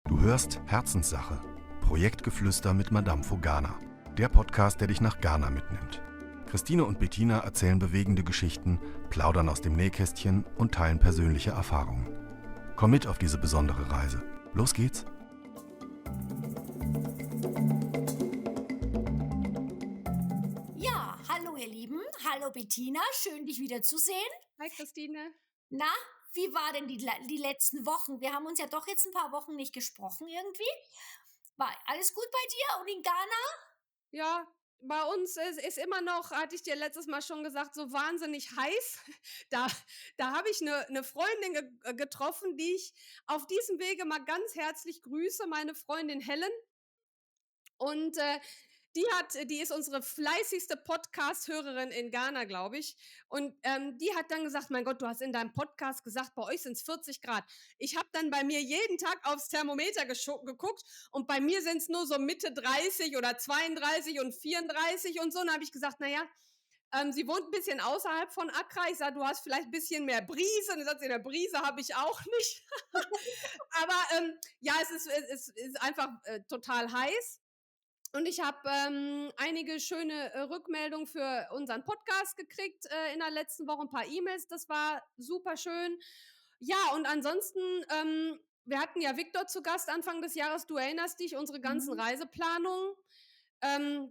Du hörst Herzenssache, Projektgeflüster mit Madame Fogana, der Podcast, der dich nach Ghana mitnimmt. Christine und Bettina erzählen bewegende Geschichten, plaudern aus dem Nähkästchen und teilen persönliche Erfahrungen. Komm mit auf diese besondere Reise. Los geht's! Ja, hallo ihr Lieben, hallo Bettina, schön dich wieder zu sehen. Hi Christine. Na, wie war denn die letzten Wochen? Wir haben uns ja doch jetzt ein paar Wochen nicht gesprochen irgendwie. War alles gut bei dir und in Ghana? Ja, bei uns ist immer noch, hatte ich dir letztes Mal schon gesagt, so wahnsinnig heiß. Da, da habe ich eine Freundin getroffen, die ich auf diesem Wege mal ganz herzlich grüße, meine Freundin Helen. Und die ist unsere fleißigste Podcast-Hörerin in Ghana, glaube ich. Und die hat dann gesagt, mein Gott, du hast in deinem Podcast gesagt, bei euch sind es 40 Grad. Ich habe dann bei mir jeden Tag aufs Thermometer geguckt und bei mir sind es nur so Mitte 30 oder 32 und 34 und so. Und dann habe ich gesagt, naja, sie wohnt ein bisschen außerhalb von Accra. Ich sage, du hast vielleicht ein bisschen mehr Brise. Und dann sagt sie, eine Brise habe ich auch nicht. Aber ja, es ist einfach total heiß. Und ich habe einige schöne Rückmeldungen für unseren Podcast gekriegt in der letzten Woche, ein paar E-Mails, das war super schön. Ja, und ansonsten, wir hatten ja Viktor zu Gast Anfang des Jahres, du erinnerst dich, unsere ganzen Mhm. Reiseplanungen.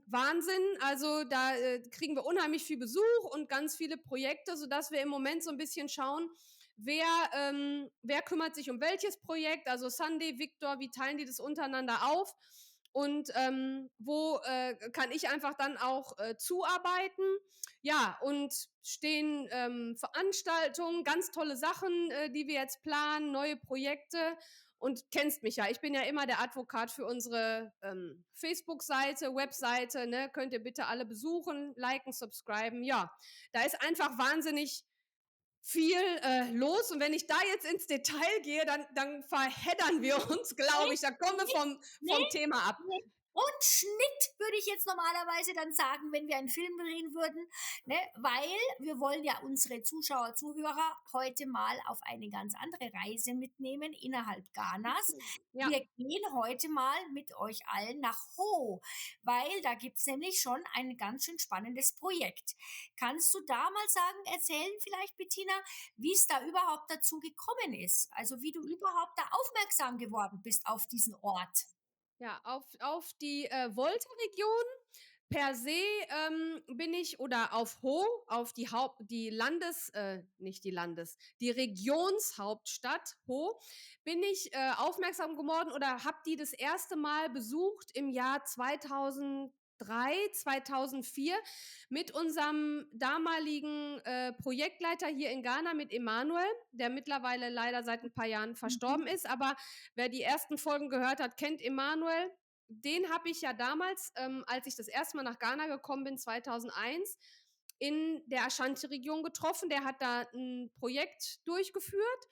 Wahnsinn, also da kriegen wir unheimlich viel Besuch und ganz viele Projekte, sodass wir im Moment so ein bisschen schauen, wer kümmert sich um welches Projekt, also Sunday, Viktor, wie teilen die das untereinander auf? Und wo kann ich einfach dann auch zuarbeiten? Ja, und stehen Veranstaltungen, ganz tolle Sachen, die wir jetzt planen, neue Projekte. Und kennst mich ja, ich bin ja immer der Advokat für unsere Facebook-Seite, Webseite, ne? Könnt ihr bitte alle besuchen, liken, subscriben. Ja, da ist einfach wahnsinnig viel los. Und wenn ich da jetzt ins Detail gehe, dann verheddern wir uns, glaube Nee, ich. Da kommen wir nee, vom Thema ab. nee. Und Schnitt würde ich jetzt normalerweise dann sagen, wenn wir einen Film drehen würden, ne? Weil wir wollen ja unsere Zuschauer, Zuhörer heute mal auf eine ganz andere Reise mitnehmen innerhalb Ghanas. Ja. Wir gehen heute mal mit euch allen nach Ho, weil da gibt's nämlich schon ein ganz schön spannendes Projekt. Kannst du da mal sagen, erzählen vielleicht, Bettina, wie es da überhaupt dazu gekommen ist? Also wie du überhaupt da aufmerksam geworden bist auf diesen Ort? Ja, auf die Volta-Region per se bin ich oder auf Ho, auf die Regionshauptstadt Ho, bin ich aufmerksam geworden oder habe die das erste Mal besucht im Jahr 2004 mit unserem damaligen Projektleiter hier in Ghana, mit Emanuel, der mittlerweile leider seit ein paar Jahren Mhm. verstorben ist, aber wer die ersten Folgen gehört hat, kennt Emanuel. Den habe ich ja damals, als ich das erste Mal nach Ghana gekommen bin, 2001, in der Ashanti-Region getroffen. Der hat da ein Projekt durchgeführt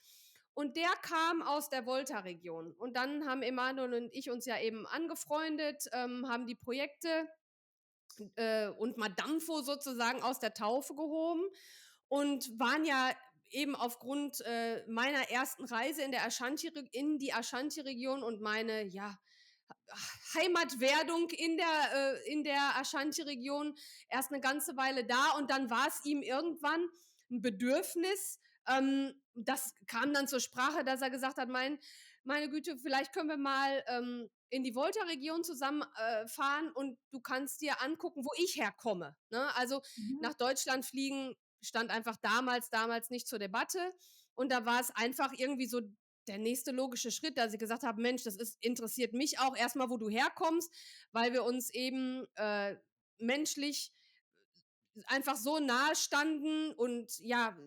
und der kam aus der Volta-Region. Und dann haben Emanuel und ich uns ja eben angefreundet, haben die Projekte und Madame Fo sozusagen aus der Taufe gehoben und waren ja eben aufgrund meiner ersten Reise in die Ashanti-Region und meine, ja, Heimatwerdung in der Ashanti-Region erst eine ganze Weile da und dann war es ihm irgendwann ein Bedürfnis. Das kam dann zur Sprache, dass er gesagt hat, meine Güte, vielleicht können wir mal in die Volta-Region zusammen fahren und du kannst dir angucken, wo ich herkomme. Ne? Also Mhm. nach Deutschland fliegen stand einfach damals nicht zur Debatte und da war es einfach irgendwie so der nächste logische Schritt, dass ich gesagt habe, Mensch, interessiert mich auch erstmal, wo du herkommst, weil wir uns eben menschlich einfach so nahe standen und ja,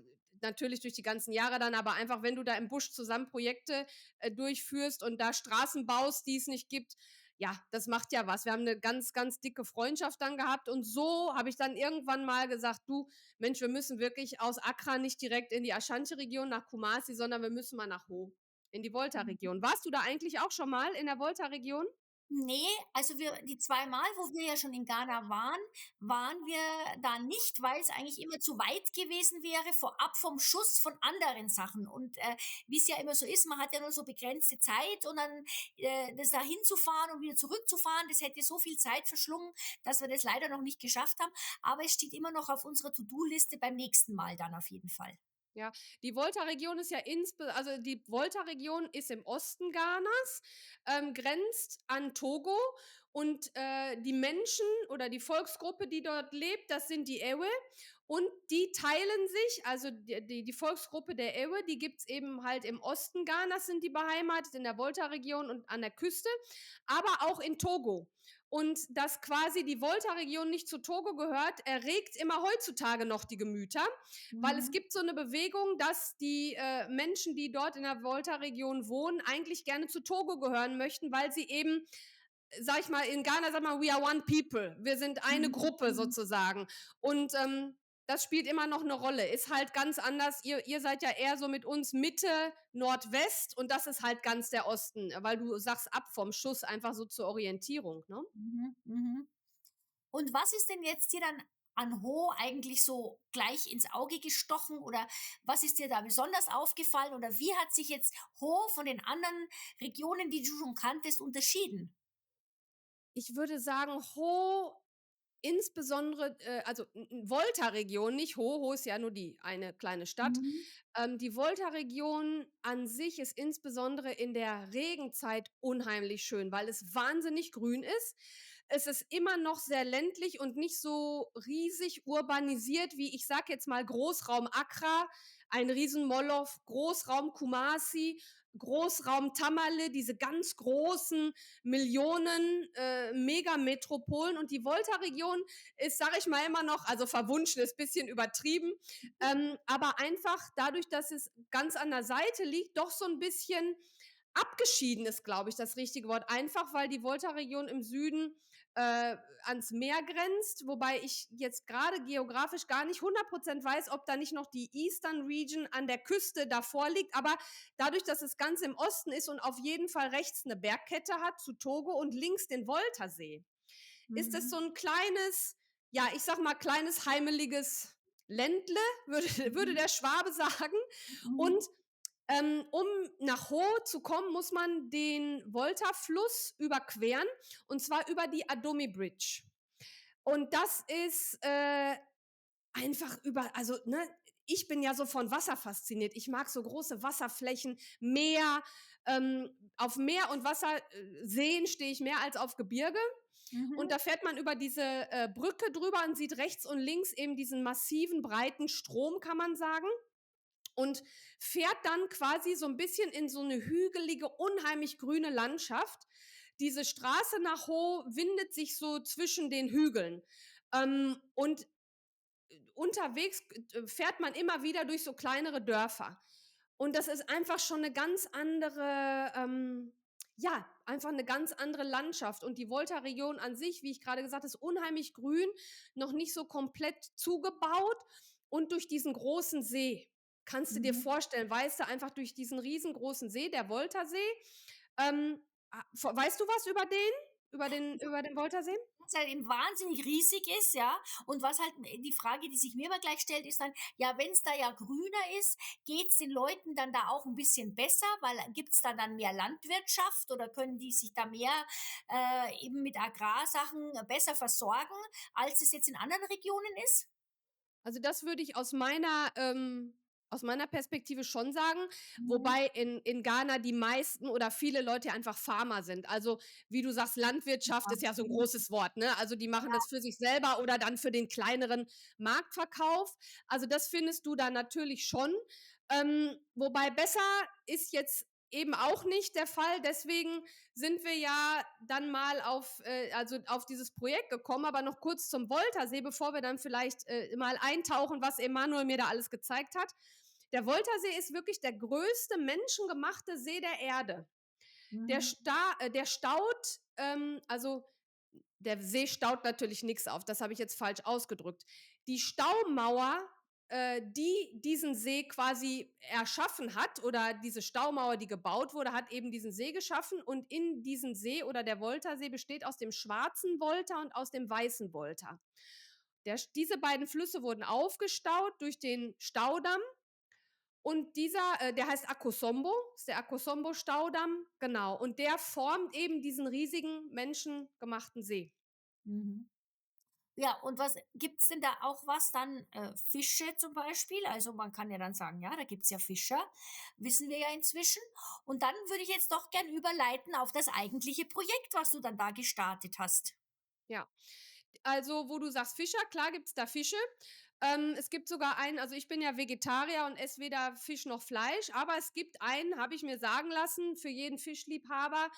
natürlich durch die ganzen Jahre dann, aber einfach, wenn du da im Busch zusammen Projekte durchführst und da Straßen baust, die es nicht gibt, ja, das macht ja was. Wir haben eine ganz, ganz dicke Freundschaft dann gehabt und so habe ich dann irgendwann mal gesagt, du, Mensch, wir müssen wirklich aus Accra nicht direkt in die Ashanti-Region nach Kumasi, sondern wir müssen mal nach Ho in die Volta-Region. Warst du da eigentlich auch schon mal in der Volta-Region? Nee, also die 2 Mal, wo wir ja schon in Ghana waren, waren wir da nicht, weil es eigentlich immer zu weit gewesen wäre, vorab vom Schuss von anderen Sachen. Und, wie es ja immer so ist, man hat ja nur so begrenzte Zeit und dann, das da hinzufahren und wieder zurückzufahren, das hätte so viel Zeit verschlungen, dass wir das leider noch nicht geschafft haben. Aber es steht immer noch auf unserer To-do-Liste beim nächsten Mal dann auf jeden Fall. Ja, die Volta-Region ist ja also die Volta-Region ist im Osten Ghanas, grenzt an Togo und die Menschen oder die Volksgruppe, die dort lebt, das sind die Ewe und die teilen sich, also die Volksgruppe der Ewe, die gibt's eben halt im Osten Ghanas, sind die beheimatet, in der Volta-Region und an der Küste, aber auch in Togo. Und dass quasi die Volta-Region nicht zu Togo gehört, erregt immer heutzutage noch die Gemüter, weil es Mhm. gibt so eine Bewegung, dass die Menschen, die dort in der Volta-Region wohnen, eigentlich gerne zu Togo gehören möchten, weil sie eben, sag ich mal, in Ghana sagt man, we are one people. Wir sind eine Mhm. Gruppe Mhm. sozusagen. Und das spielt immer noch eine Rolle. Ist halt ganz anders. Ihr seid ja eher so mit uns Mitte, Nordwest und das ist halt ganz der Osten, weil du sagst ab vom Schuss einfach so zur Orientierung. Ne? Mhm. Mhm. Und was ist denn jetzt dir dann an Ho eigentlich so gleich ins Auge gestochen oder was ist dir da besonders aufgefallen oder wie hat sich jetzt Ho von den anderen Regionen, die du schon kanntest, unterschieden? Ich würde sagen, Ho insbesondere, also Volta-Region, nicht Ho, Ho ist ja nur die eine kleine Stadt. Mhm. Die Volta-Region an sich ist insbesondere in der Regenzeit unheimlich schön, weil es wahnsinnig grün ist. Es ist immer noch sehr ländlich und nicht so riesig urbanisiert wie, ich sag jetzt mal, Großraum Accra, ein Riesenmoloch, Großraum Kumasi, Großraum Tamale, diese ganz großen Millionen Megametropolen und die Volta-Region ist, sage ich mal immer noch, also verwunschen ist ein bisschen übertrieben, aber einfach dadurch, dass es ganz an der Seite liegt, doch so ein bisschen abgeschieden ist, glaube ich, das richtige Wort. Einfach, weil die Volta-Region im Süden ans Meer grenzt, wobei ich jetzt gerade geografisch gar nicht 100% weiß, ob da nicht noch die Eastern Region an der Küste davor liegt, aber dadurch, dass es ganz im Osten ist und auf jeden Fall rechts eine Bergkette hat zu Togo und links den Voltasee, ist es so Mhm. ein kleines, ja, ich sag mal, kleines heimeliges Ländle, würde Mhm. der Schwabe sagen. Und Mhm. um nach Ho zu kommen, muss man den Volta-Fluss überqueren und zwar über die Adomi Bridge. Und das ist einfach also, ne, ich bin ja so von Wasser fasziniert. Ich mag so große Wasserflächen, Meer. Auf Meer und Wasser, Seen stehe ich mehr als auf Gebirge. Und Mhm. da fährt man über diese Brücke drüber und sieht rechts und links eben diesen massiven, breiten Strom, kann man sagen. Und fährt dann quasi so ein bisschen in so eine hügelige, unheimlich grüne Landschaft. Diese Straße nach Ho windet sich so zwischen den Hügeln. Und unterwegs fährt man immer wieder durch so kleinere Dörfer. Und das ist einfach schon eine ganz andere, ja, einfach eine ganz andere Landschaft. Und die Volta-Region an sich, wie ich gerade gesagt habe, ist unheimlich grün, noch nicht so komplett zugebaut und durch diesen großen See. Kannst du dir Mhm. vorstellen, weißt du, einfach durch diesen riesengroßen See, der Volta-See. Weißt du was über den? Über den Volta-See? Was halt eben wahnsinnig riesig ist, ja. Und was halt die Frage, die sich mir immer gleich stellt, ist dann, ja, wenn es da ja grüner ist, geht es den Leuten dann da auch ein bisschen besser? Weil gibt es da dann mehr Landwirtschaft oder können die sich da mehr eben mit Agrarsachen besser versorgen, als es jetzt in anderen Regionen ist? Also, das würde ich aus meiner Perspektive schon sagen, Mhm. wobei in Ghana die meisten oder viele Leute einfach Farmer sind. Also, wie du sagst, Landwirtschaft Ja. ist ja so ein Mhm. großes Wort, ne? Also, die machen das Ja. für sich selber oder dann für den kleineren Marktverkauf. Also, das findest du da natürlich schon. Wobei besser ist jetzt eben auch nicht der Fall. Deswegen sind wir ja dann mal also auf dieses Projekt gekommen, aber noch kurz zum Voltasee, bevor wir dann vielleicht mal eintauchen, was Emanuel mir da alles gezeigt hat. Der Voltasee ist wirklich der größte menschengemachte See der Erde. Mhm. Der staut, also der See staut natürlich nichts auf, das habe ich jetzt falsch ausgedrückt. Die Staumauer die diesen See quasi erschaffen hat, oder diese Staumauer, die gebaut wurde, hat eben diesen See geschaffen, und in diesen See, oder der Voltasee, besteht aus dem schwarzen Volta und aus dem weißen Volta. Diese beiden Flüsse wurden aufgestaut durch den Staudamm, und der heißt Akosombo, ist der Akosombo-Staudamm, genau. Und der formt eben diesen riesigen menschengemachten See. Mhm. Ja, und was gibt's denn da auch was dann, Fische zum Beispiel? Also, man kann ja dann sagen, ja, da gibt's ja Fischer, wissen wir ja inzwischen. Und dann würde ich jetzt doch gern überleiten auf das eigentliche Projekt, was du dann da gestartet hast. Ja. Also, wo du sagst Fischer, klar gibt's da Fische. Es gibt sogar einen, also ich bin ja Vegetarier und esse weder Fisch noch Fleisch, aber es gibt einen, habe ich mir sagen lassen, für jeden Fischliebhaber.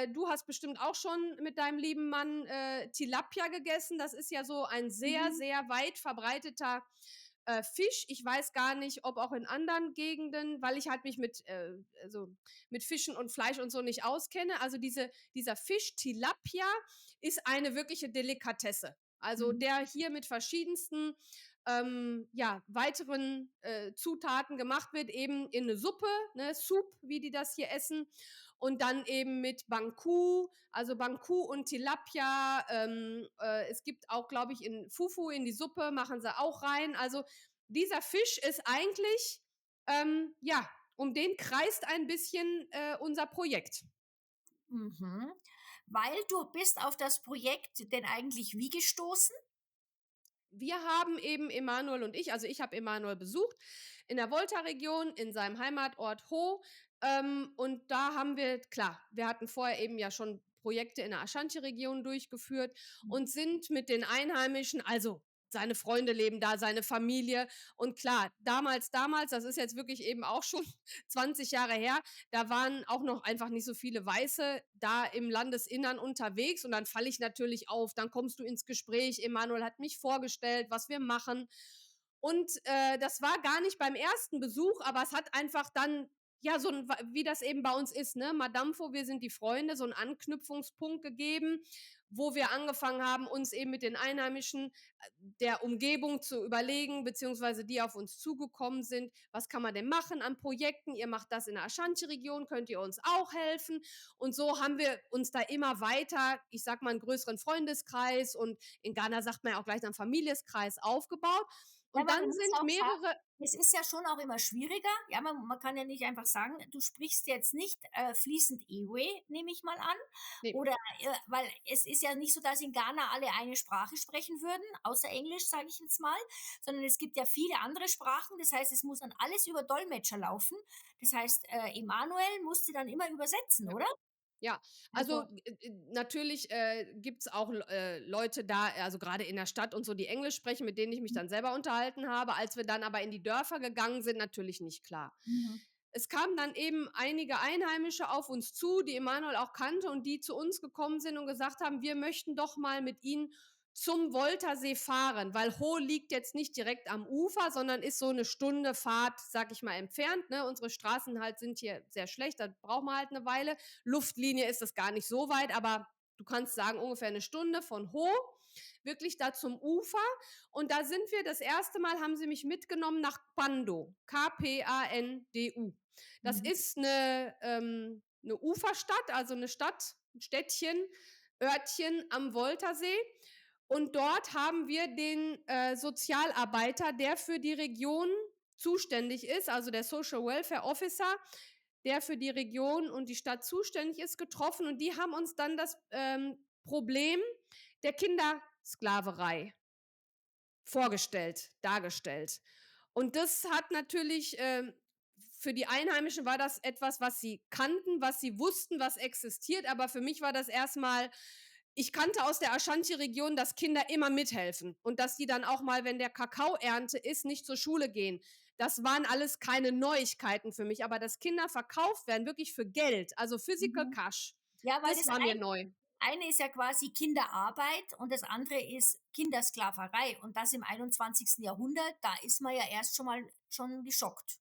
Du hast bestimmt auch schon mit deinem lieben Mann Tilapia gegessen. Das ist ja so ein sehr, Mhm. sehr weit verbreiteter Fisch. Ich weiß gar nicht, ob auch in anderen Gegenden, weil ich halt mich also mit Fischen und Fleisch und so nicht auskenne. Also dieser Fisch Tilapia ist eine wirkliche Delikatesse. Also Mhm. der hier mit verschiedensten ja, weiteren Zutaten gemacht wird, eben in eine Suppe, ne, Soup, wie die das hier essen. Und dann eben mit Banku, also Banku und Tilapia. Es gibt auch, glaube ich, in Fufu, in die Suppe, machen sie auch rein. Also dieser Fisch ist eigentlich, ja, um den kreist ein bisschen unser Projekt. Mhm. Weil du bist auf das Projekt denn eigentlich wie gestoßen? Wir haben eben Emanuel und ich, also ich habe Emanuel besucht in der Volta-Region, in seinem Heimatort Ho. Und da haben wir, klar, wir hatten vorher eben ja schon Projekte in der Ashanti-Region durchgeführt und sind mit den Einheimischen, also seine Freunde leben da, seine Familie. Und klar, damals, das ist jetzt wirklich eben auch schon 20 Jahre her, da waren auch noch einfach nicht so viele Weiße da im Landesinnern unterwegs, und dann falle ich natürlich auf, dann kommst du ins Gespräch, Emanuel hat mich vorgestellt, was wir machen, und das war gar nicht beim ersten Besuch, aber es hat einfach dann, ja, so ein, wie das eben bei uns ist, ne, Madamfo, wir sind die Freunde, so einen Anknüpfungspunkt gegeben, wo wir angefangen haben, uns eben mit den Einheimischen der Umgebung zu überlegen, beziehungsweise die auf uns zugekommen sind, was kann man denn machen an Projekten, ihr macht das in der Ashanti-Region, könnt ihr uns auch helfen, und so haben wir uns da immer weiter, ich sag mal, einen größeren Freundeskreis, und in Ghana sagt man ja auch gleich einen Familieskreis, aufgebaut, Ja, und aber dann man muss sind auch sagen, mehrere, es ist ja schon auch immer schwieriger. Ja, man kann ja nicht einfach sagen, du sprichst jetzt nicht fließend Ewe, nehme ich mal an. nee, Oder, weil es ist ja nicht so, dass in Ghana alle eine Sprache sprechen würden, außer Englisch, sage ich jetzt mal, sondern es gibt ja viele andere Sprachen. Das heißt, es muss dann alles über Dolmetscher laufen. Das heißt, Emanuel musste dann immer übersetzen, oder? ja, also Also, natürlich gibt es auch Leute da, also gerade in der Stadt und so, die Englisch sprechen, mit denen ich mich dann selber unterhalten habe. Als wir dann aber in die Dörfer gegangen sind, natürlich nicht, klar. mhm. Es kamen dann eben einige Einheimische auf uns zu, die Emanuel auch kannte und die zu uns gekommen sind und gesagt haben, wir möchten doch mal mit ihnen zum Voltasee fahren, weil Ho liegt jetzt nicht direkt am Ufer, sondern ist so eine Stunde Fahrt, sag ich mal, entfernt. Ne? Unsere Straßen halt sind hier sehr schlecht, da braucht man halt eine Weile. Luftlinie ist das gar nicht so weit, aber du kannst sagen, ungefähr eine Stunde von Ho, wirklich da zum Ufer. Und da sind wir, das erste Mal haben sie mich mitgenommen nach Pando, Kpandu. Das Mhm. ist eine Uferstadt, also eine Stadt, ein Städtchen, Örtchen am Voltasee. Und dort haben wir den Sozialarbeiter, der für die Region zuständig ist, also der Social Welfare Officer, der für die Region und die Stadt zuständig ist, getroffen. Und die haben uns dann das Problem der Kindersklaverei vorgestellt, dargestellt. Und das hat natürlich, für die Einheimischen war das etwas, was sie kannten, was sie wussten, was existiert, aber für mich war das erstmal, ich kannte aus der Ashanti-Region, dass Kinder immer mithelfen und dass die dann auch mal, wenn der Kakaoernte ist, nicht zur Schule gehen. Das waren alles keine Neuigkeiten für mich, aber dass Kinder verkauft werden, wirklich für Geld, also Physical Mhm. Cash, Ja, weil das das war mir neu. eine ist ja quasi Kinderarbeit und das andere ist Kindersklaverei. Und das im 21. Jahrhundert, da ist man ja erst schon mal schon geschockt,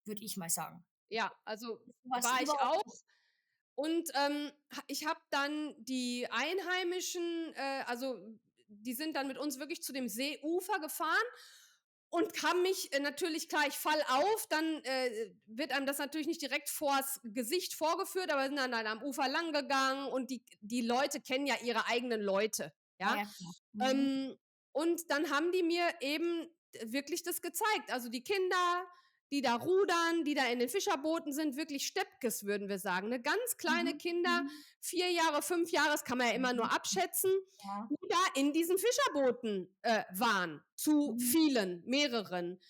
würde ich mal sagen. Ja, also Was war ich überhaupt auch. Und ich habe dann die Einheimischen, also die sind dann mit uns wirklich zu dem Seeufer gefahren. und haben mich natürlich, klar, ich fall auf, dann wird einem das natürlich nicht direkt vors Gesicht vorgeführt, aber sind dann am Ufer lang gegangen und die Leute kennen ja ihre eigenen Leute, Ja, ja. ja, klar. Mhm. Und dann haben die mir eben wirklich das gezeigt. Also die Kinder, die da rudern, die da in den Fischerbooten sind, wirklich Steppkes, würden wir sagen. Ne? Ganz kleine Mhm. Kinder, Mhm. 4 Jahre, 5 Jahre, das kann man ja immer nur Mhm. abschätzen, Ja. die da in diesen Fischerbooten waren. Zu Mhm. vielen, mehreren.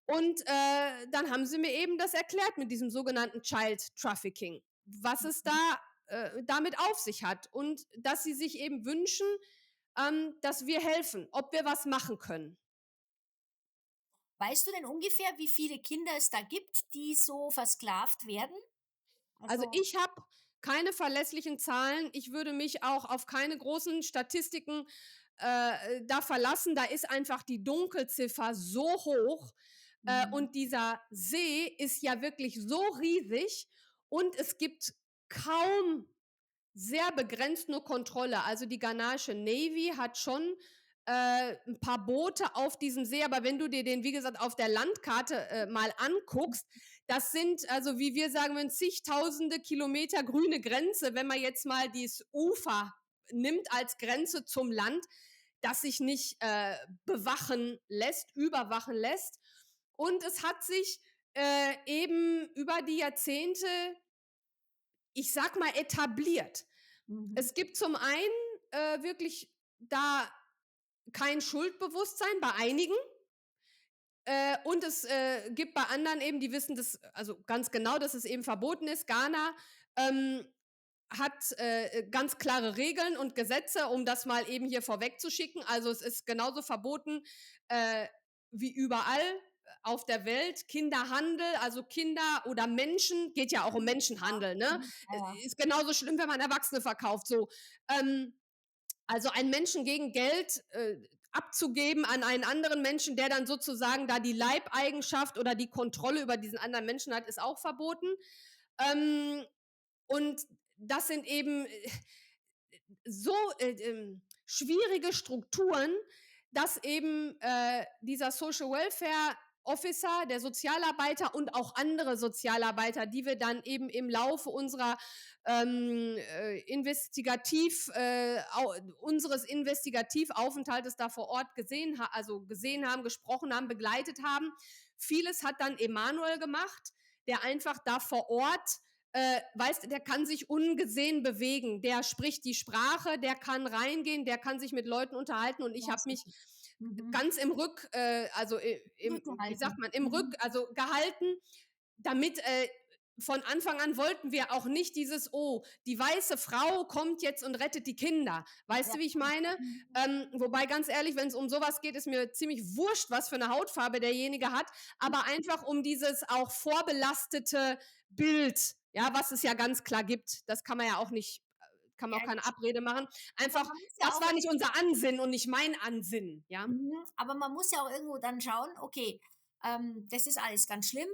Und dann haben sie mir eben das erklärt mit diesem sogenannten Child Trafficking, was es da damit auf sich hat und dass sie sich eben wünschen, dass wir helfen, ob wir was machen können. Weißt du denn ungefähr, wie viele Kinder es da gibt, die so versklavt werden? Also Also, ich habe keine verlässlichen Zahlen. Ich würde mich auch auf keine großen Statistiken da verlassen. Da ist einfach die Dunkelziffer so hoch. mhm. Und dieser See ist ja wirklich so riesig und es gibt kaum sehr begrenzt nur Kontrolle. Also die ghanaische Navy hat schon ein paar Boote auf diesem See, aber wenn du dir den, wie gesagt, auf der Landkarte mal anguckst, das sind, also wie wir sagen würden, zigtausende Kilometer grüne Grenze, wenn man jetzt mal dieses Ufer nimmt als Grenze zum Land, das sich nicht bewachen lässt, überwachen lässt. Und es hat sich eben über die Jahrzehnte, ich sag mal, etabliert. Mhm. Es gibt zum einen wirklich da kein Schuldbewusstsein bei einigen. Und es gibt bei anderen eben, die wissen das, also ganz genau, dass es eben verboten ist. Ghana ähm, hat ganz klare Regeln und Gesetze, um das mal eben hier vorwegzuschicken. Also es ist genauso verboten äh, wie überall auf der Welt. Kinderhandel, also Kinder oder Menschen, geht ja auch um Menschenhandel, ne? Mhm. Ja, ja. Ist genauso schlimm, wenn man Erwachsene verkauft. So. Ähm, also einen Menschen gegen Geld abzugeben an einen anderen Menschen, der dann sozusagen da die Leibeigenschaft oder die Kontrolle über diesen anderen Menschen hat, ist auch verboten. Ähm, und das sind eben so schwierige Strukturen, dass eben dieser Social Welfare Officer, der Sozialarbeiter und auch andere Sozialarbeiter, die wir dann eben im Laufe unserer unseres Investigativaufenthaltes da vor Ort gesehen haben, gesprochen haben, begleitet haben. Vieles hat dann Emanuel gemacht, der einfach da vor Ort weißt, der kann sich ungesehen bewegen, der spricht die Sprache, der kann reingehen, der kann sich mit Leuten unterhalten und ich Ja, habe sehr mich gut. Mhm. ganz im Rück, wie sagt Zurückgehalten. man, im Rück, Mhm. also gehalten, damit von Anfang an wollten wir auch nicht dieses, oh, die weiße Frau kommt jetzt und rettet die Kinder. Weißt Ja. du, wie ich meine? Mhm. Wobei ganz ehrlich, wenn es um sowas geht, ist mir ziemlich wurscht, was für eine Hautfarbe derjenige hat, aber einfach um dieses auch vorbelastete Bild, ja, was es ja ganz klar gibt. Das kann man ja auch nicht, kann man Ja, auch keine Abrede machen. aber Einfach, man muss ja das auch war nicht unser Ansinnen und nicht mein Ansinnen, ja. Mhm. Aber man muss ja auch irgendwo dann schauen, okay, das ist alles ganz schlimm.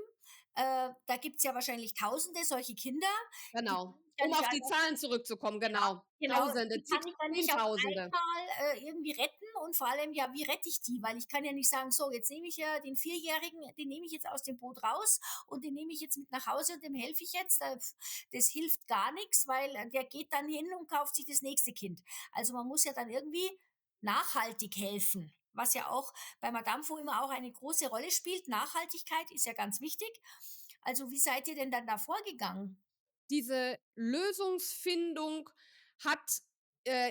Da gibt's ja wahrscheinlich Tausende solche Kinder, die Genau. kann ich ja Um nicht auf die alle, Zahlen zurückzukommen, genau, genau. genau, Tausende, die kann ich dann nicht auf Zehntausende. einmal irgendwie retten und vor allem, ja, wie rette ich die? Weil ich kann ja nicht sagen, so, jetzt nehme ich ja den Vierjährigen, den nehme ich jetzt aus dem Boot raus und den nehme ich jetzt mit nach Hause und dem helfe ich jetzt. Das hilft gar nichts, weil der geht dann hin und kauft sich das nächste Kind. Also man muss ja dann irgendwie nachhaltig helfen. Was ja auch bei Madame Fo immer auch eine große Rolle spielt. Nachhaltigkeit ist ja ganz wichtig. Also wie seid ihr denn dann da vorgegangen? Diese Lösungsfindung hat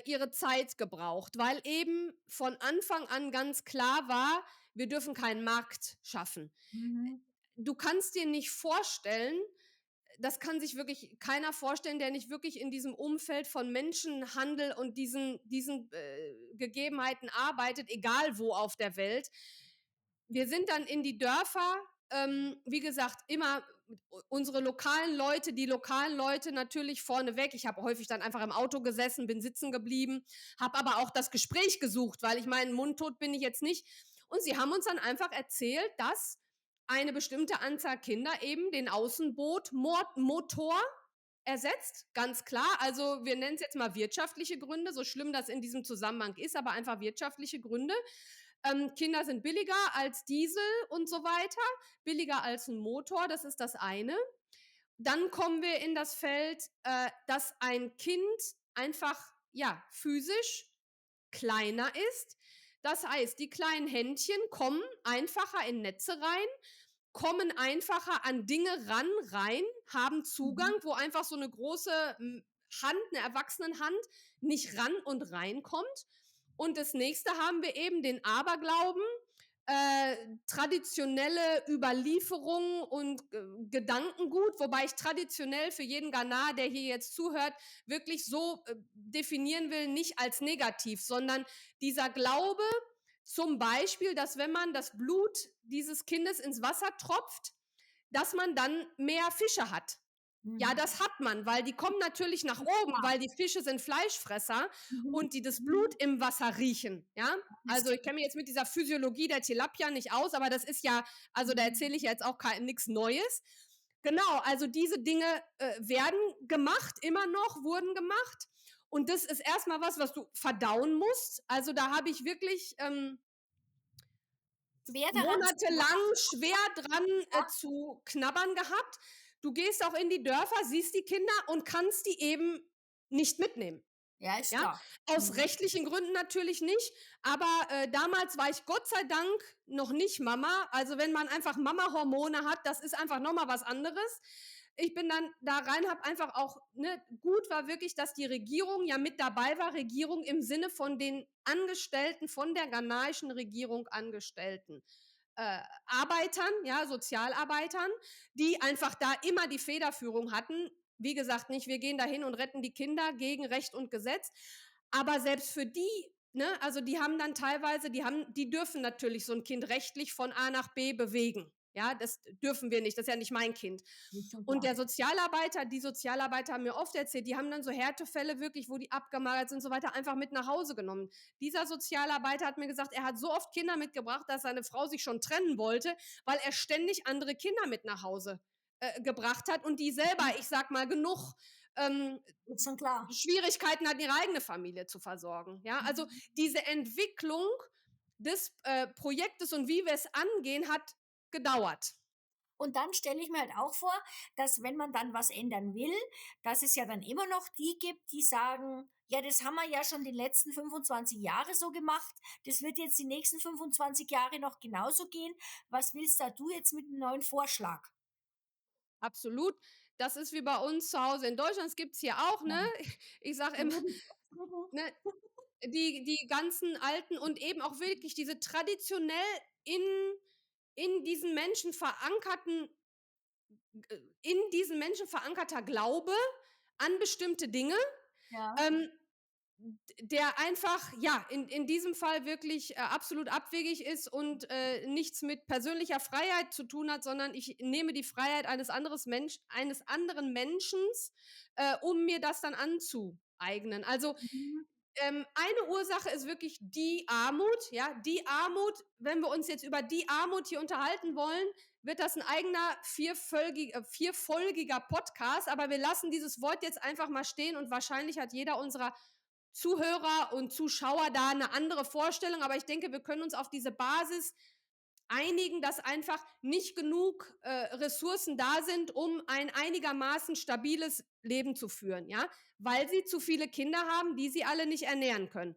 ihre Zeit gebraucht, weil eben von Anfang an ganz klar war, wir dürfen keinen Markt schaffen. Mhm. Du kannst dir nicht vorstellen, das kann sich wirklich keiner vorstellen, der nicht wirklich in diesem Umfeld von Menschenhandel und diesen Gegebenheiten arbeitet, egal wo auf der Welt. Wir sind dann in die Dörfer, wie gesagt, immer unsere lokalen Leute, die lokalen Leute natürlich vorneweg. Ich habe häufig dann einfach im Auto gesessen, bin sitzen geblieben, habe aber auch das Gespräch gesucht, weil ich meine, mundtot bin ich jetzt nicht. Und sie haben uns dann einfach erzählt, dass eine bestimmte Anzahl Kinder eben den Außenbootmotor ersetzt, ganz klar. Also wir nennen es jetzt mal wirtschaftliche Gründe, so schlimm das in diesem Zusammenhang ist, aber einfach wirtschaftliche Gründe. Kinder sind billiger als Diesel und so weiter, billiger als ein Motor, das ist das eine. Dann kommen wir in das Feld, dass ein Kind einfach, ja, physisch kleiner ist. Das heißt, die kleinen Händchen kommen einfacher in Netze rein, kommen einfacher an Dinge rein, haben Zugang, wo einfach so eine große Hand, eine Erwachsenenhand, nicht ran und reinkommt. Und das nächste haben wir eben den Aberglauben, traditionelle Überlieferung und Gedankengut, wobei ich traditionell für jeden Ghana, der hier jetzt zuhört, wirklich so definieren will, nicht als negativ, sondern dieser Glaube zum Beispiel, dass wenn man das Blut dieses Kindes ins Wasser tropft, dass man dann mehr Fische hat. Ja, das hat man, weil die kommen natürlich nach oben, weil die Fische sind Fleischfresser und die das Blut im Wasser riechen. Ja, also ich kenne mich jetzt mit dieser Physiologie der Tilapia nicht aus, aber das ist ja, also da erzähle ich jetzt auch nichts Neues. Genau, also diese Dinge werden gemacht, immer noch wurden gemacht. Und das ist erstmal was du verdauen musst. Also da habe ich wirklich monatelang schwer dran zu knabbern gehabt. Du gehst auch in die Dörfer, siehst die Kinder und kannst die eben nicht mitnehmen. Ja, ist klar. Aus rechtlichen Gründen natürlich nicht, aber damals war ich Gott sei Dank noch nicht Mama. Also wenn man einfach Mama-Hormone hat, das ist einfach nochmal was anderes. Ich bin dann da rein, habe einfach auch, gut war wirklich, dass die Regierung ja mit dabei war, Regierung im Sinne von den Angestellten, von der ghanaischen Regierung Angestellten. Arbeitern, ja, Sozialarbeitern, die einfach da immer die Federführung hatten. Wie gesagt, nicht, wir gehen dahin und retten die Kinder gegen Recht und Gesetz. Aber selbst für die, also die haben dann teilweise, die dürfen natürlich so ein Kind rechtlich von A nach B bewegen. Ja, das dürfen wir nicht, das ist ja nicht mein Kind. Und die Sozialarbeiter haben mir oft erzählt, die haben dann so Härtefälle wirklich, wo die abgemagert sind und so weiter, einfach mit nach Hause genommen. Dieser Sozialarbeiter hat mir gesagt, er hat so oft Kinder mitgebracht, dass seine Frau sich schon trennen wollte, weil er ständig andere Kinder mit nach Hause gebracht hat und die selber, ich sag mal, genug Schwierigkeiten hatten, ihre eigene Familie zu versorgen. Ja, also diese Entwicklung des Projektes und wie wir es angehen, hat gedauert. Und dann stelle ich mir halt auch vor, dass wenn man dann was ändern will, dass es ja dann immer noch die gibt, die sagen, ja, das haben wir ja schon die letzten 25 Jahre so gemacht, das wird jetzt die nächsten 25 Jahre noch genauso gehen. Was willst da du jetzt mit einem neuen Vorschlag? Absolut. Das ist wie bei uns zu Hause in Deutschland, das gibt es hier auch, ne? Ich sage immer, ne, die ganzen alten und eben auch wirklich diese traditionell in diesen Menschen verankerter Glaube an bestimmte Dinge, der einfach, ja, in diesem Fall wirklich absolut abwegig ist und nichts mit persönlicher Freiheit zu tun hat, sondern ich nehme die Freiheit eines anderen Menschen, um mir das dann anzueignen. Also eine Ursache ist wirklich die Armut, ja, die Armut, wenn wir uns jetzt über die Armut hier unterhalten wollen, wird das ein eigener vierfolgiger Podcast, aber wir lassen dieses Wort jetzt einfach mal stehen und wahrscheinlich hat jeder unserer Zuhörer und Zuschauer da eine andere Vorstellung, aber ich denke, wir können uns auf diese Basis einigen, dass einfach nicht genug Ressourcen da sind, um ein einigermaßen stabiles Leben zu führen, ja, weil sie zu viele Kinder haben, die sie alle nicht ernähren können.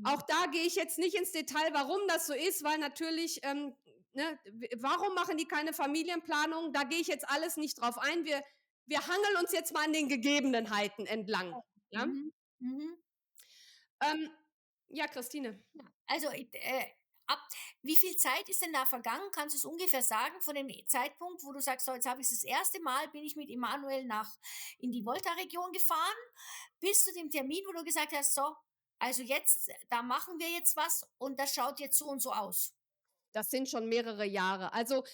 Auch da gehe ich jetzt nicht ins Detail, warum das so ist, weil natürlich, warum machen die keine Familienplanung? Da gehe ich jetzt alles nicht drauf ein. Wir hangeln uns jetzt mal an den Gegebenheiten entlang. Ja, ja, Christine. Also wie viel Zeit ist denn da vergangen? Kannst du es ungefähr sagen von dem Zeitpunkt, wo du sagst, so, jetzt habe ich das erste Mal, bin ich mit Emanuel in die Volta-Region gefahren, bis zu dem Termin, wo du gesagt hast, so, also jetzt, da machen wir jetzt was und das schaut jetzt so und so aus. Das sind schon mehrere Jahre. Also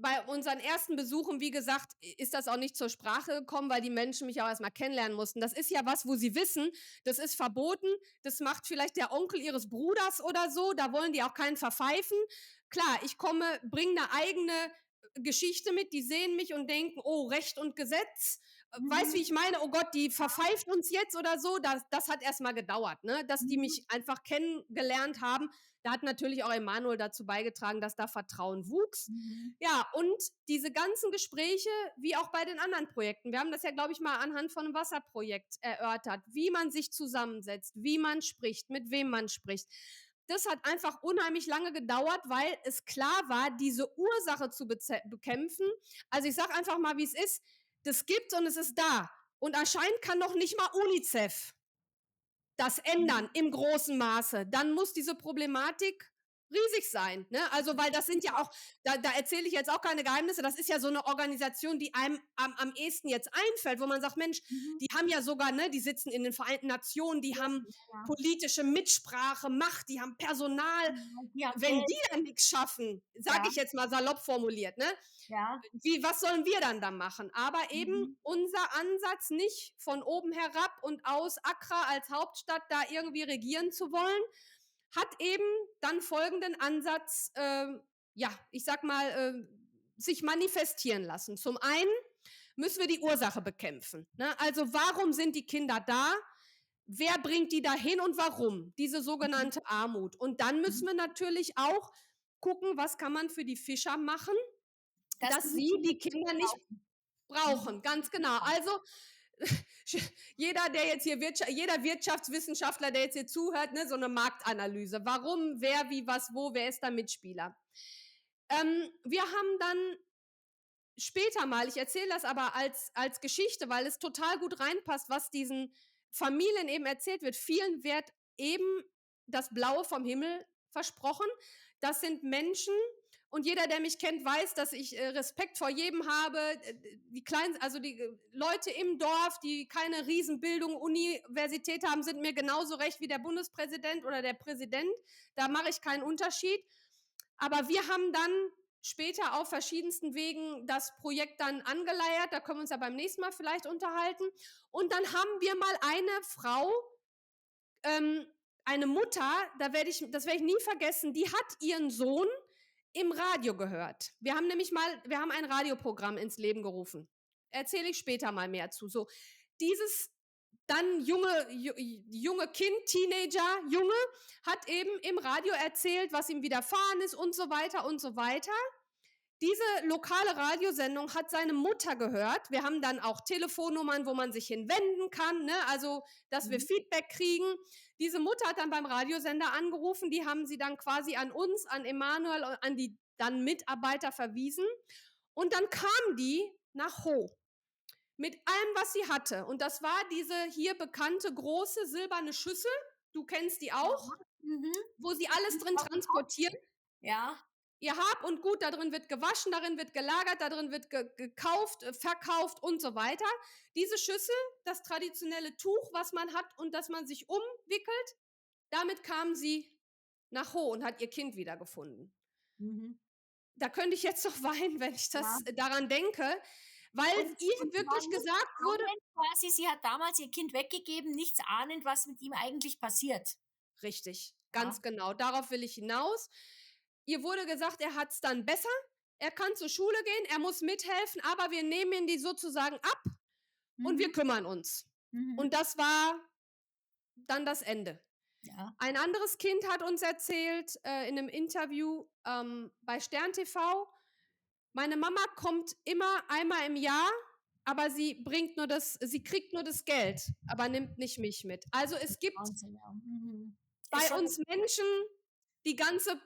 bei unseren ersten Besuchen, wie gesagt, ist das auch nicht zur Sprache gekommen, weil die Menschen mich auch erstmal kennenlernen mussten. Das ist ja was, wo sie wissen, das ist verboten, das macht vielleicht der Onkel ihres Bruders oder so, da wollen die auch keinen verpfeifen. Klar, ich bringe eine eigene Geschichte mit, die sehen mich und denken, oh, Recht und Gesetz. Weißt wie ich meine? Oh Gott, die verpfeift uns jetzt oder so. Das hat erstmal gedauert, ne? Dass die mich einfach kennengelernt haben. Da hat natürlich auch Emanuel dazu beigetragen, dass da Vertrauen wuchs. Mhm. Ja, und diese ganzen Gespräche, wie auch bei den anderen Projekten, wir haben das ja, glaube ich, mal anhand von einem Wasserprojekt erörtert, wie man sich zusammensetzt, wie man spricht, mit wem man spricht. Das hat einfach unheimlich lange gedauert, weil es klar war, diese Ursache zu bekämpfen. Also ich sage einfach mal, wie es ist. Das gibt und es ist da. Und anscheinend kann noch nicht mal UNICEF das ändern im großen Maße. Dann muss diese Problematik riesig sein. Ne? Also, weil das sind ja auch, da erzähle ich jetzt auch keine Geheimnisse, das ist ja so eine Organisation, die einem am ehesten jetzt einfällt, wo man sagt, Mensch, Mhm. die haben ja sogar, ne, die sitzen in den Vereinten Nationen, die haben Ja. politische Mitsprache, Macht, die haben Personal. Ja, Wenn die dann nichts schaffen, sage ich jetzt mal salopp formuliert, ne? ja. Was sollen wir dann da machen? Aber eben Mhm. unser Ansatz, nicht von oben herab und aus Accra als Hauptstadt da irgendwie regieren zu wollen, hat eben dann folgenden Ansatz, ja, ich sag mal, sich manifestieren lassen. Zum einen müssen wir die Ursache bekämpfen. Ne? Also warum sind die Kinder da? Wer bringt die dahin und warum? Diese sogenannte Armut. Und dann müssen wir natürlich auch gucken, was kann man für die Fischer machen, Dass dass die sie die nicht Kinder nicht brauchen. Ganz genau. Also jeder, der jetzt hier jeder Wirtschaftswissenschaftler, der jetzt hier zuhört, ne, so eine Marktanalyse. Warum, wer, wie, was, wo, wer ist da Mitspieler? Wir haben dann später mal, ich erzähle das aber als Geschichte, weil es total gut reinpasst, was diesen Familien eben erzählt wird. Vielen wird eben das Blaue vom Himmel versprochen. Das sind Menschen, und jeder, der mich kennt, weiß, dass ich Respekt vor jedem habe. Die kleinen, also die Leute im Dorf, die keine Riesenbildung, Universität haben, sind mir genauso recht wie der Bundespräsident oder der Präsident. Da mache ich keinen Unterschied. Aber wir haben dann später auf verschiedensten Wegen das Projekt dann angeleiert. Da können wir uns ja beim nächsten Mal vielleicht unterhalten. Und dann haben wir mal eine Frau, eine Mutter, das werde ich nie vergessen, die hat ihren Sohn im Radio gehört. Wir haben ein Radioprogramm ins Leben gerufen. Erzähle ich später mal mehr zu. So, dieses dann junge Kind, Teenager, Junge, hat eben im Radio erzählt, was ihm widerfahren ist und so weiter und so weiter. Diese lokale Radiosendung hat seine Mutter gehört. Wir haben dann auch Telefonnummern, wo man sich hinwenden kann, ne? Also, dass wir Feedback kriegen. Diese Mutter hat dann beim Radiosender angerufen, die haben sie dann quasi an uns, an Emanuel und an die dann Mitarbeiter verwiesen. Und dann kam die nach Ho mit allem, was sie hatte. Und das war diese hier bekannte große silberne Schüssel. Du kennst die auch, Mhm. wo sie alles drin transportieren. Ja. Ihr Hab und Gut, da drin wird gewaschen, darin wird gelagert, da drin wird gekauft, verkauft und so weiter. Diese Schüssel, das traditionelle Tuch, was man hat und das man sich umwickelt, damit kam sie nach Ho und hat ihr Kind wiedergefunden. Mhm. Da könnte ich jetzt noch weinen, wenn ich das daran denke, weil ihr wirklich gesagt wurde, quasi, sie hat damals ihr Kind weggegeben, nichts ahnend, was mit ihm eigentlich passiert. richtig, ganz genau, darauf will ich hinaus. Ihr wurde gesagt, er hat es dann besser, er kann zur Schule gehen, er muss mithelfen, aber wir nehmen ihn die sozusagen ab und wir kümmern uns. Und das war dann das Ende. Ja. Ein anderes Kind hat uns erzählt in einem Interview bei Stern TV, meine Mama kommt immer einmal im Jahr, aber sie kriegt nur das Geld, aber nimmt nicht mich mit. Also es gibt Wahnsinn, ja. bei uns Menschen die ganze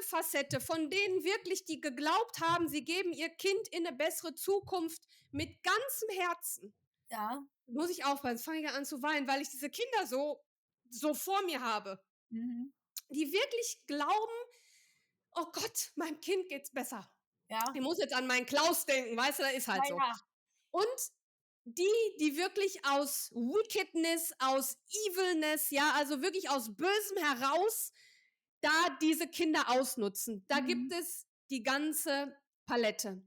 Facette, von denen wirklich, die geglaubt haben, sie geben ihr Kind in eine bessere Zukunft mit ganzem Herzen. Ja. Muss ich aufpassen, jetzt fange ich an zu weinen, weil ich diese Kinder so vor mir habe, die wirklich glauben, oh Gott, meinem Kind geht's besser. Ja. Ich muss jetzt an meinen Klaus denken, weißt du, das ist halt so. Ja. Und die wirklich aus Wickedness, aus Evilness, ja, also wirklich aus Bösem heraus, da diese Kinder ausnutzen. Da gibt es die ganze Palette.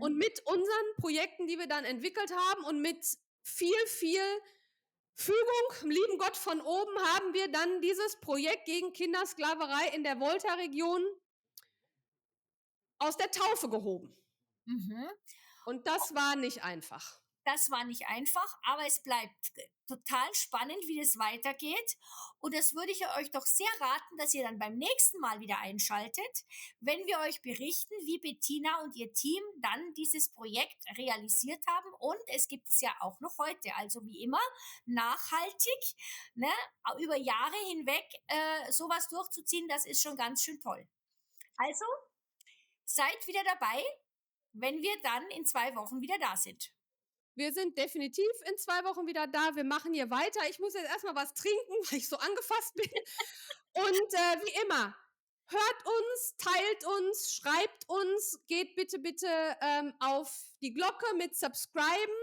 Und mit unseren Projekten, die wir dann entwickelt haben und mit viel Fügung, lieben Gott von oben, haben wir dann dieses Projekt gegen Kindersklaverei in der Volta-Region aus der Taufe gehoben. Und das war nicht einfach. Das war nicht einfach, aber es bleibt total spannend, wie das weitergeht. Und das würde ich euch doch sehr raten, dass ihr dann beim nächsten Mal wieder einschaltet, wenn wir euch berichten, wie Bettina und ihr Team dann dieses Projekt realisiert haben. Und es gibt es ja auch noch heute, also wie immer, nachhaltig, ne, über Jahre hinweg sowas durchzuziehen, das ist schon ganz schön toll. Also seid wieder dabei, wenn wir dann in 2 Wochen wieder da sind. Wir sind definitiv in 2 Wochen wieder da. Wir machen hier weiter. Ich muss jetzt erstmal was trinken, weil ich so angefasst bin. Und wie immer, hört uns, teilt uns, schreibt uns, geht bitte auf die Glocke mit Subscriben.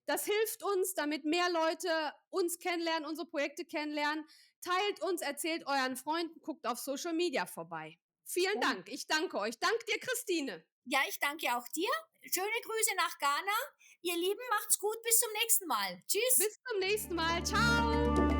Das hilft uns, damit mehr Leute uns kennenlernen, unsere Projekte kennenlernen. Teilt uns, erzählt euren Freunden, guckt auf Social Media vorbei. Vielen Dank. Ich danke euch. Dank dir, Christine. Ja, ich danke auch dir. Schöne Grüße nach Ghana. Ihr Lieben, macht's gut. Bis zum nächsten Mal. Tschüss. Bis zum nächsten Mal. Ciao.